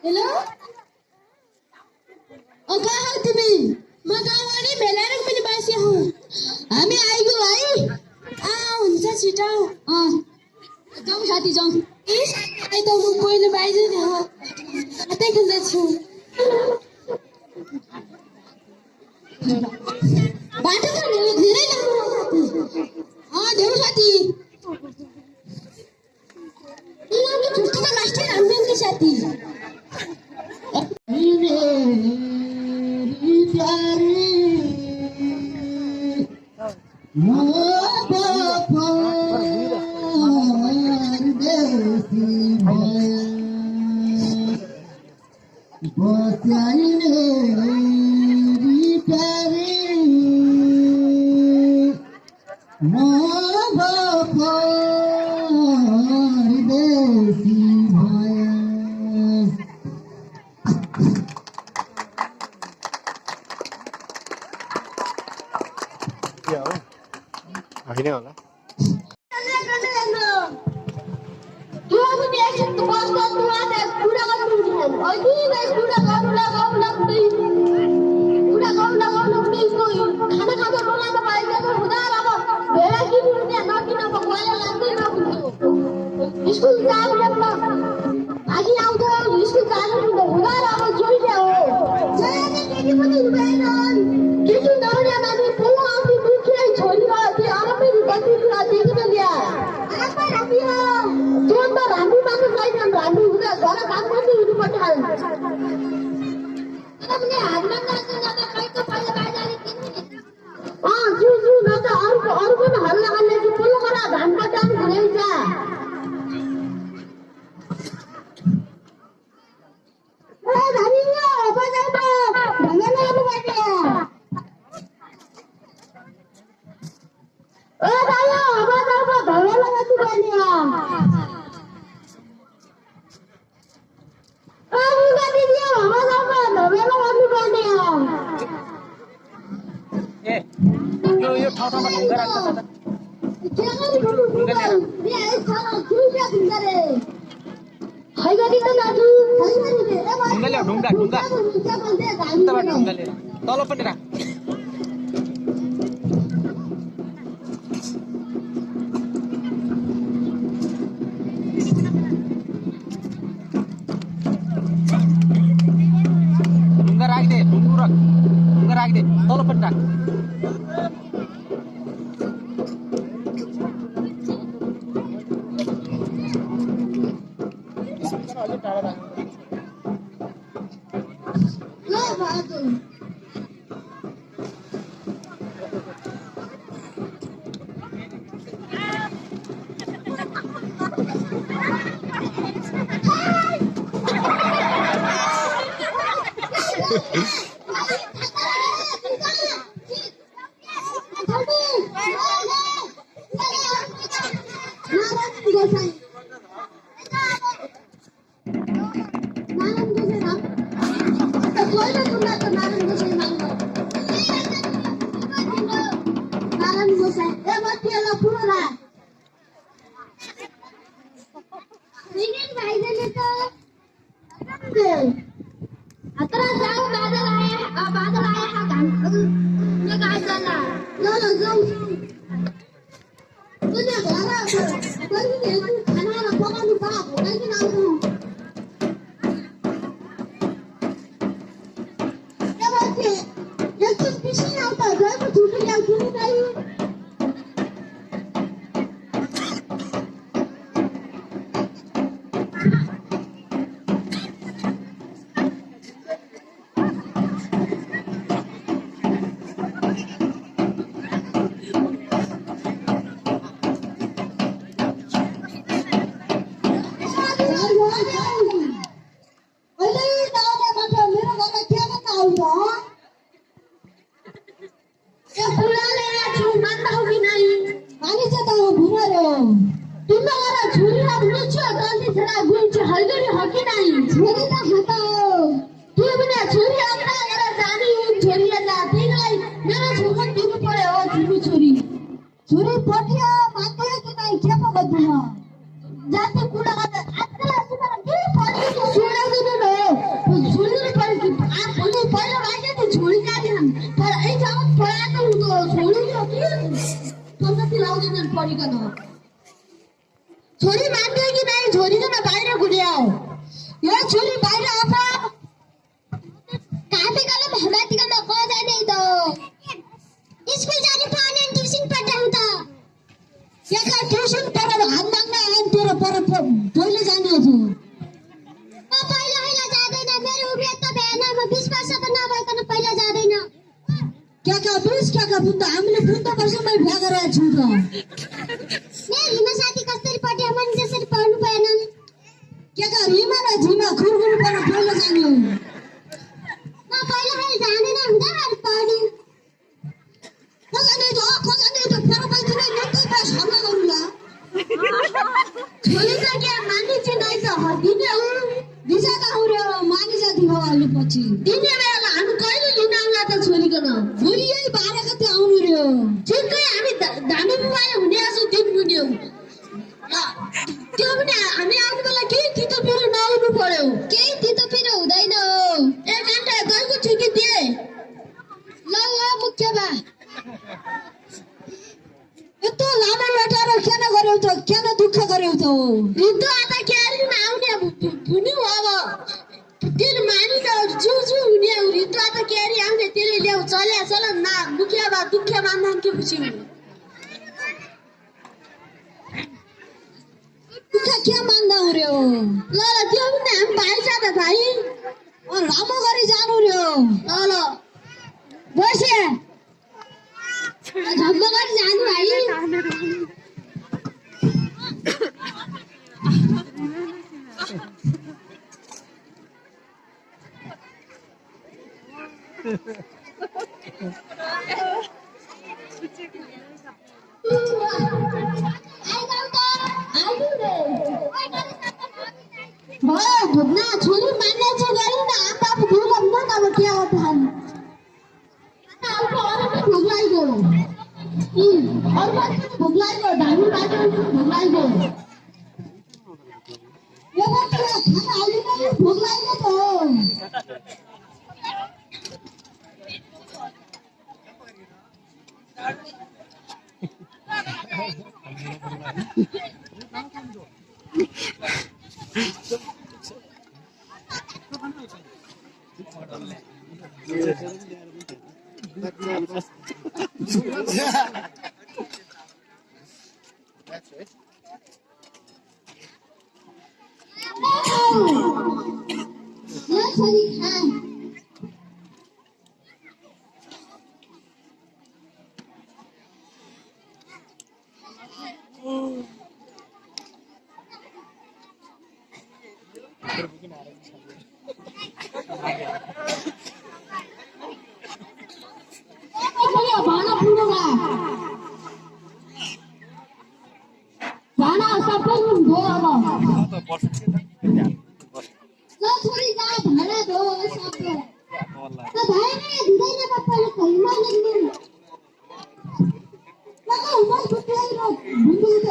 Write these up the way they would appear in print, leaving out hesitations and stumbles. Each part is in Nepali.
Hello? Oh, कहाँ हौ तिमी? म गाउँमा भेलाएर पनि बसेको हुँ। हामी आइगयो है? हुन्छ छिटो। जाउँ साथी जाउँ। साथी त म पहिलो बाहिर नि हो। कतै खेल्दैछु। बाटो त धेरै राम्रो साथी। जाउँ साथी। तिमीले छुट्टी त लास्टै राम्रो नि साथी। होइन होला स्कुल जानु आगे आउँदा स्कुल जानु हुँदा अब जोइले हो जहिले केटी पनि हुँदैन केटी नहुने मान्छे पहिला आउने दुखी छोरी त्यो आफै कति कुरा देख्न ल्या आफै हामी जोन त हामी मात्र छैन हामी हुँदा घर काम पनि हुनुपर्छ किनभने हामीलाई नाच्न जाँदा खैको पहिला बाहिर जु न त अरू पनि हल्ला गर्ने कि पहिला गएर धान कटाउनु हुँदैछ यो ठाउँमा ढुङ्गा राख्छ दादा ढुङ्गा ल्याऊ ढुङ्गा ढुङ्गा उताबाट ढुङ्गा ल्याऊ तल पनि राख ढुङ्गा राखिदे ढुङ्गा राखिदे तल पनि राख तिमीलाई छोरीलाई बुझ्छु गल्ती छोरा बुझ्छु हल्दरी हो कि नाही छोरी त खाता त्यो बिना छोरी अग्रा गरेर जाने छोरीलाई तिमीलाई मेरो छोरा दिनु पर्यो हो तिमी छोरी पठ्यो मान्दै कि नाही के पो गर्दिन जाति कुरा गर्दा आजकल सुनेर के पढ्यो सुनेको न छोरीले पढ्यो कि आ भोलि पहिलो राखे त छोरी काटिन तर ए ठाउँ पढाएको हुँदो छोरी हो कि कम्ती लाउँदैन पढिकन छोरी मान्दै कि नाही छोरी त बाहिर गुड्याओ यो छोरी बाहिर आफ काटेकन भमातिकन क जाने त स्कुल जाने पानी ट्युसन पढाउँ त यहाँ ट्युसन पढाएर हात माग्न आएन तेरो पर पहिले जाने हो पहिला जाँदैन मेरो उमेर त भएन म 20 वर्ष त नभइकन पहिला जाँदैन क्या 20 क्या बुद्ध हामीले 15 वर्षमै बिहा गरेर छु त मेरो हिमा साथी कसरी पढ्यो मन त्यसरी पढ्नु भएन क्या हिमा न झिमा खुरखुर पर पहिला जाने हो म पहिला जाँदैन हुँदा पढ्नु खोजने त फेर पैसा नै नत्र बस हमला गरुला छोरी त के मान्ने चाहिँ नै त दिने हो दिशा त आउरे मानि जाति हो अलि पछि दिने बेला हामी कहिले लिन आउला त छोरीकन भोलि यही 12 गते आउनु रे ठिकै हामी धामी बुवाले हुने आजु दिन बुन्यौ त्यो पनि हामी आउनु बेला केही तितो पिरो नआउनु पर्यो केही तितो पिरो हुँदैन एक घण्टा गएको ठिकै दिए ल मुख्य बा यस्तो लामो लटारो किन गर्यौ त किन दुःख गर्यौ त रिद्ध आता क्यारी आउने भुन्यौ अब तेल मानि त जुजु हुने रिद्ध आता क्यारी आउने तेले ल्याउ चल्या चल ना मुखिया बा दुःख मान्दान के खुसी दुःख के मान्दा रे ल त्यो पनि हामी भाइ छ त भाइ रामो गरी जानु रे ल बसे झम्बो गरी जानु भाइ भुग्ना छोरी मान्ने छ गरी न आमा भुग्न न अब के हो थान भुग्लाइगो भुग्लाइगो धामी बाटो भुग्लाइगो यो बाटो खाना आइले भुग्लाइगो त भाना सबै धो अब ल छोरी जा भाना धो सबै त भाइ नै दिदैन पप्पाले खैमा लेख्नु लगा उमर छुट्याइ र भुन्दी त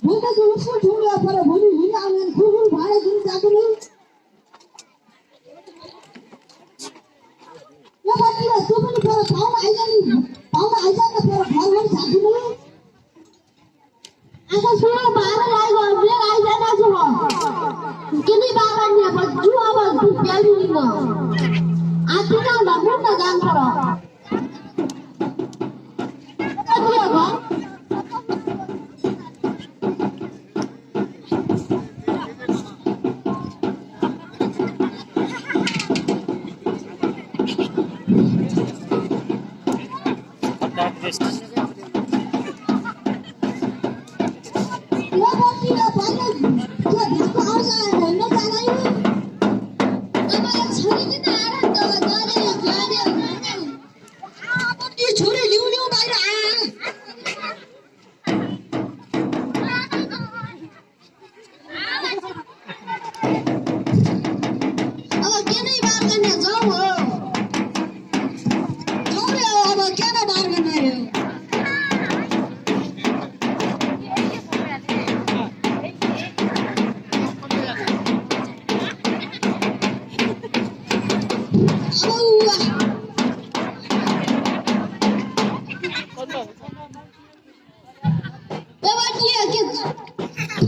भुन्दा जो उसको छोड्या पर भोलि हिँड आउने खुगुल भाडा दिन जाकुले यो बाटी र त्यो पनि पर ठाउँमा आइजाने त पर घर जाकुले आता सुनो 12 आइगो ब्रेक आइजाना छ किनी 12 नि बज्जु अब प्याली नि म आती न भन्नु न गान पर कति हो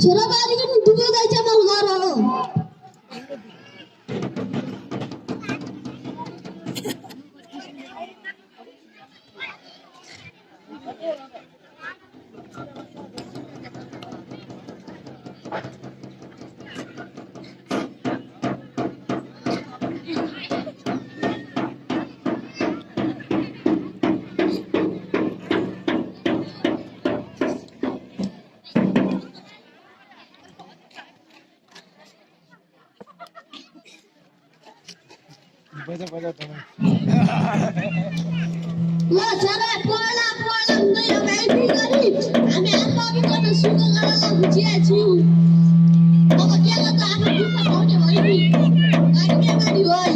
छोरा बारीकन दुबे जायच्या मुलगा हो ला छोरा पळा पळा नाही माहिती करी आम्ही आंबा विकत सुख करायला बुजिया छु अब केला त आम्ही दुःख पाउने भइनी गाडी गाडी होय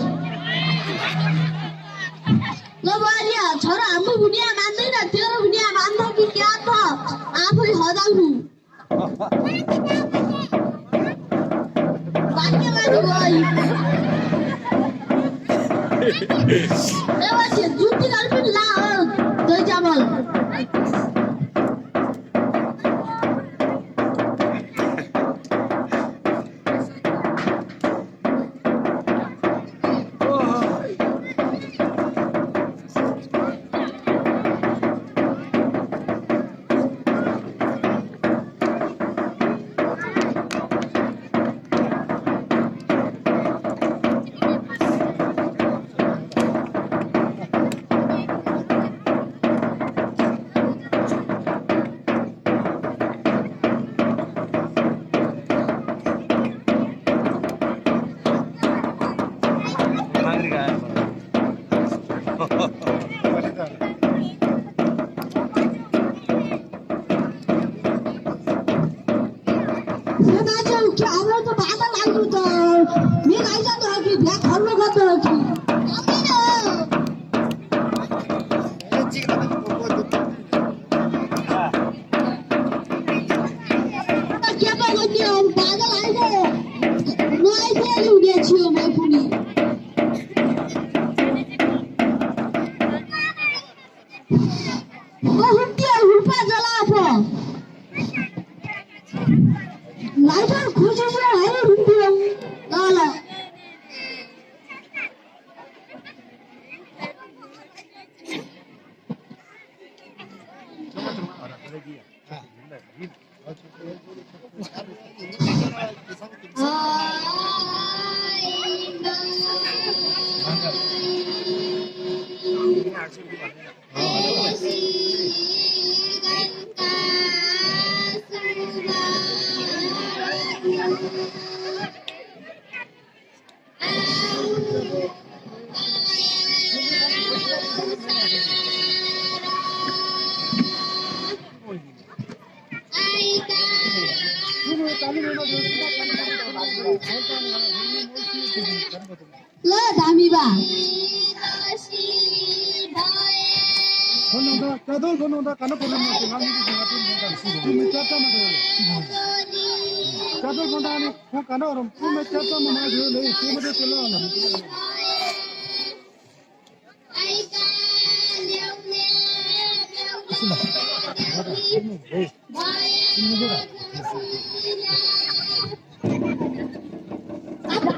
ल बारिया छोरा हाम्रो बुनिया मान्दैन तेरो बुनिया मान्छ कि क्या त आफै हजाउनु बाक्य गाडी होय एवा चाहिँ जुत्ती गाडी पनि ला हो दही चामल हाम्रो त भाता लाग्नु त मे आइजा त कि भ्या खल्लो गत कि के पो भन्ने हो पागल आइगयो नआइ फेरि हुने छियो मै पुनी हुन्थ्यो हुर्पा जला पो लाइटर खुसी छ है हुन्थ्यो ल ल ल धामी बा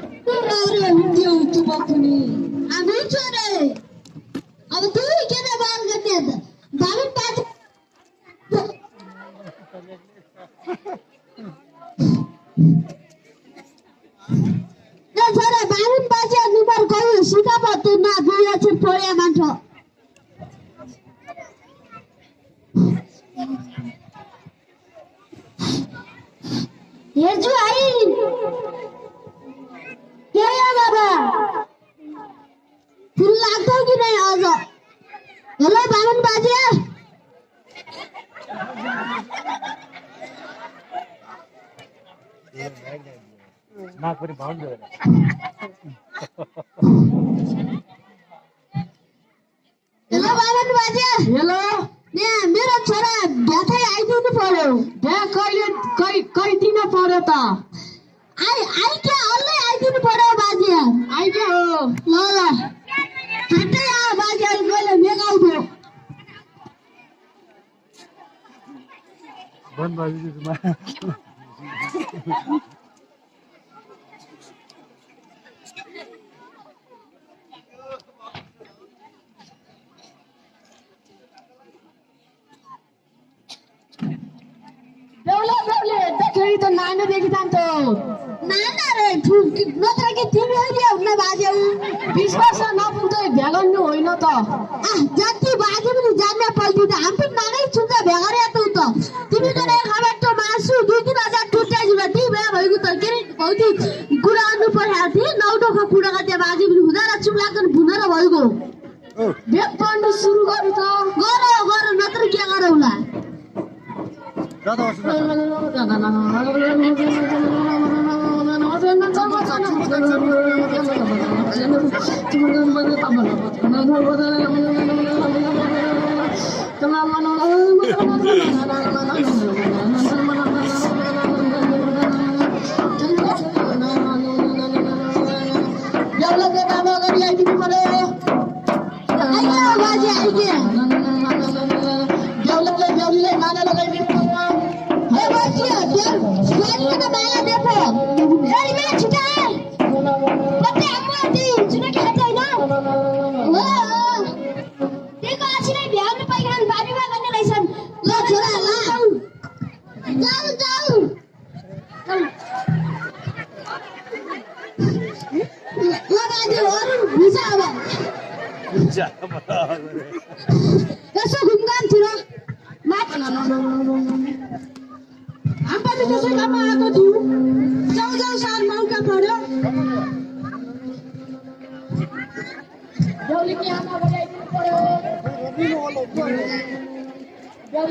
हुन्थ्यो तुम पनि हामी छोरे अब तुई किन बाल गर्ने त धामी पाछ न छोरा बाहुन बाजे नुबर गयो सिका पत्ते ना गुया छ पोया मान्छ हेर्छु है के या बाबा फुल लाग्थ्यो कि नै अझ हेलो बाहुन बाजे नाक पनि भाउन दियो हेलो बाहुन बाजे हेलो यहाँ मेरो छोरा भ्याथै आइदिनु पर्यो भ्या कहिले दिन पर्यो त आइक्या अलि आइदिनु पर्यो बाजे आइक्या हो ल ल ठट्टै आ बाजे गले मेगाउँथ्यो बन बाजे खेली तो नाना देखि जान्छ नाना रे नत्र के तिमी अहिले हुन बाजेउ 20 वर्ष नपुग्दै भ्यागन्नु होइन त जति बाजे पनि जान्न पल्टी त हामी नानै छुन्छ भ्यागरे त उत तिमी गरे खबर त मासु 2-3 हजार टुट्या जिबा ती भए भएको त के भौती कुरा गर्नु पर्या थिए नौटोको कुरा गते बाजे पनि हुँदा र चुप लाग्न भुनेर भएको भेट पढ्नु सुरु गर्नु त गर नत्र के गरौला Kasih hubungan tidak, mat. Apa itu saya apa atau diu? Jauh-jauh saat mau ke pada. Jauh lagi apa pada itu pada. Jauh lagi pada. Ya,